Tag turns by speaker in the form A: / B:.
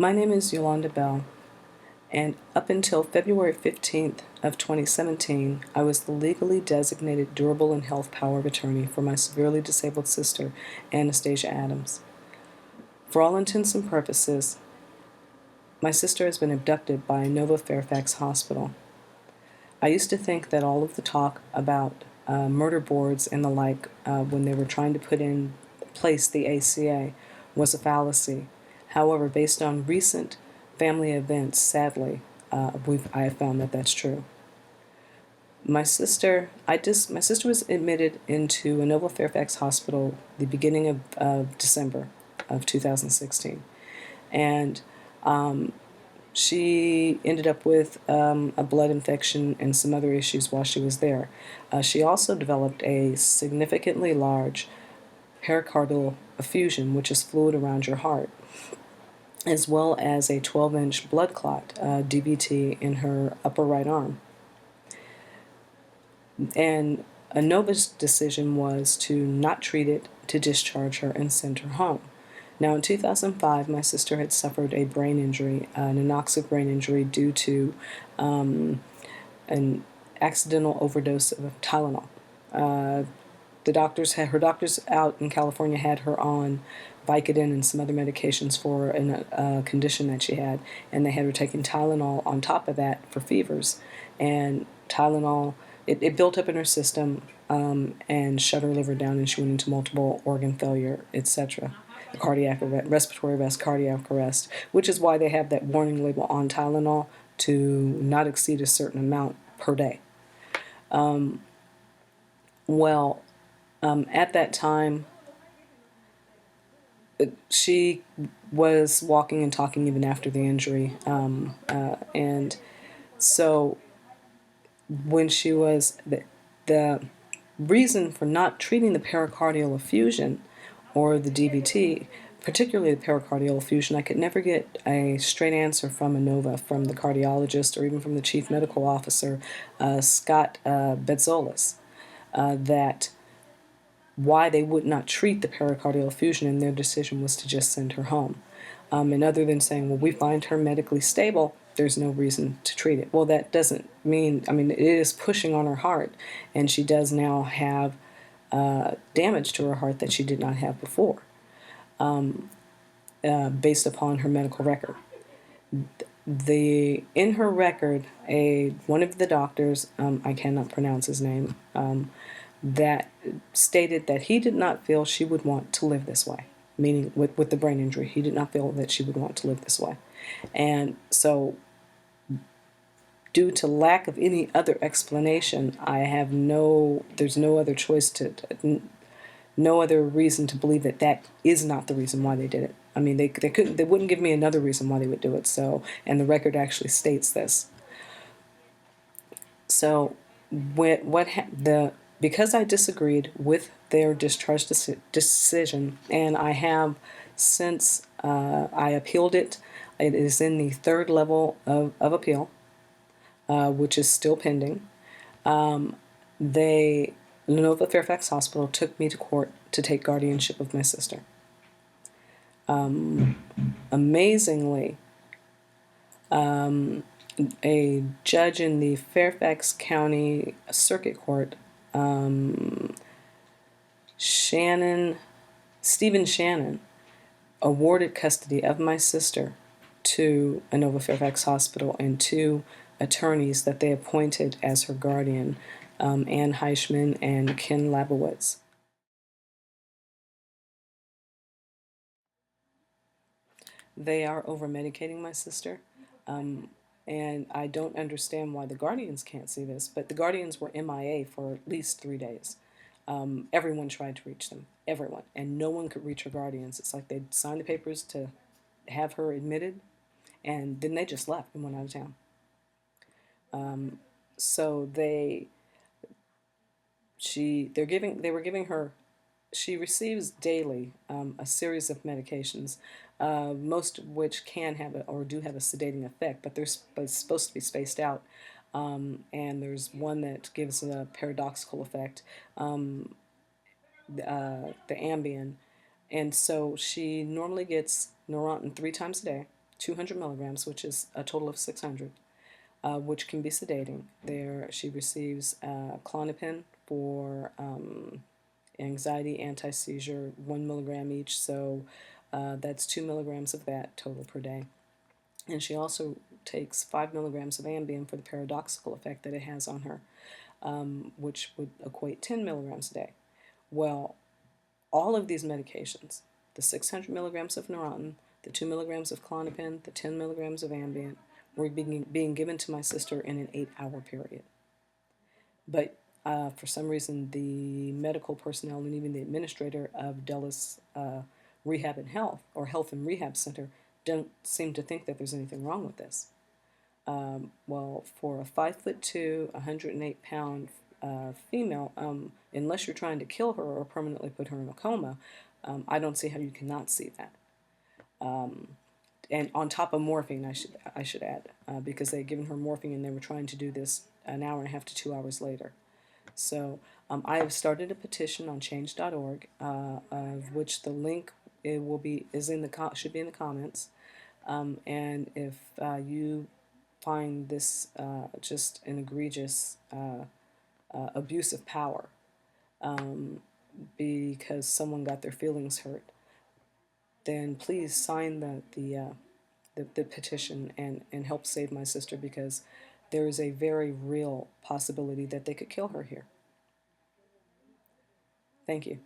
A: My name is Yolanda Bell, and up until February 15th of 2017, I was the legally designated durable and health power of attorney for my severely disabled sister, Anastasia Adams. For all intents and purposes, my sister has been abducted by Nova Fairfax Hospital. I used to think that all of the talk about murder boards and the like when they were trying to put in place the ACA was a fallacy. However, based on recent family events, sadly, I have found that that's true. My sister was admitted into a Nova Fairfax Hospital the beginning of December of 2016, and she ended up with a blood infection and some other issues while she was there. She also developed a significantly large pericardial effusion, which is fluid around your heart, as well as a 12-inch blood clot, DVT, in her upper right arm. And a Nova's decision was to not treat it, to discharge her and send her home. Now, in 2005, my sister had suffered a brain injury, an anoxic brain injury due to an accidental overdose of Tylenol. Her doctors out in California had her on Vicodin and some other medications for a condition that she had, and they had her taking Tylenol on top of that for fevers. And Tylenol, it built up in her system and shut her liver down, and she went into multiple organ failure, etc. Cardiac arrest, respiratory arrest, cardiac arrest, which is why they have that warning label on Tylenol to not exceed a certain amount per day. At that time, she was walking and talking even after the injury, and so when she was the reason for not treating the pericardial effusion or the DVT, particularly the pericardial effusion, I could never get a straight answer from ANOVA, from the cardiologist, or even from the chief medical officer, Scott Betzolis, that why they would not treat the pericardial effusion, and their decision was to just send her home. And other than saying, well, we find her medically stable, there's no reason to treat it. Well, that doesn't mean, it is pushing on her heart, and she does now have damage to her heart that she did not have before, based upon her medical record. In her record, one of the doctors, I cannot pronounce his name, that stated that he did not feel she would want to live this way, meaning with the brain injury, he did not feel that she would want to live this way. And so, due to lack of any other explanation, there's no other choice no other reason to believe that that is not the reason why they did it. They wouldn't give me another reason why they would do it. So, and the record actually states this. So, because I disagreed with their discharge decision, and I have since I appealed it. It is in the third level of appeal, which is still pending. Nova Fairfax Hospital took me to court to take guardianship of my sister. Amazingly, a judge in the Fairfax County Circuit Court, Stephen Shannon, awarded custody of my sister to a Nova Fairfax Hospital and two attorneys that they appointed as her guardian, Ann Heichman and Ken Labowitz. They are over-medicating my sister, and I don't understand why the guardians can't see this, but the guardians were MIA for at least 3 days. Everyone tried to reach them, everyone, and no one could reach her guardians. It's like they'd signed the papers to have her admitted, and then they just left and went out of town. So they were giving her, she receives daily a series of medications, most of which can have or do have a sedating effect, but it's supposed to be spaced out. And there's one that gives a paradoxical effect, the Ambien. And so she normally gets Neurontin 3 times a day, 200 milligrams, which is a total of 600, which can be sedating. There, she receives Klonopin for anxiety, anti-seizure, 1 milligram each, so that's 2 milligrams of that total per day. And she also takes 5 milligrams of Ambien for the paradoxical effect that it has on her, which would equate 10 milligrams a day. Well, all of these medications, the 600 milligrams of Neurontin, the 2 milligrams of Klonopin, the 10 milligrams of Ambien, were being given to my sister in an 8-hour period. But for some reason, the medical personnel and even the administrator of Dulles Rehab and Health, or Health and Rehab Center, don't seem to think that there's anything wrong with this. Well, for a 5'2", 108-pound female, unless you're trying to kill her or permanently put her in a coma, I don't see how you cannot see that. And on top of morphine, I should add, because they had given her morphine and they were trying to do this an hour and a half to 2 hours later. So I have started a petition on change.org, of which the link should be in the comments. And if you find this just an egregious abuse of power, because someone got their feelings hurt, then please sign the petition and help save my sister, because there is a very real possibility that they could kill her here. Thank you.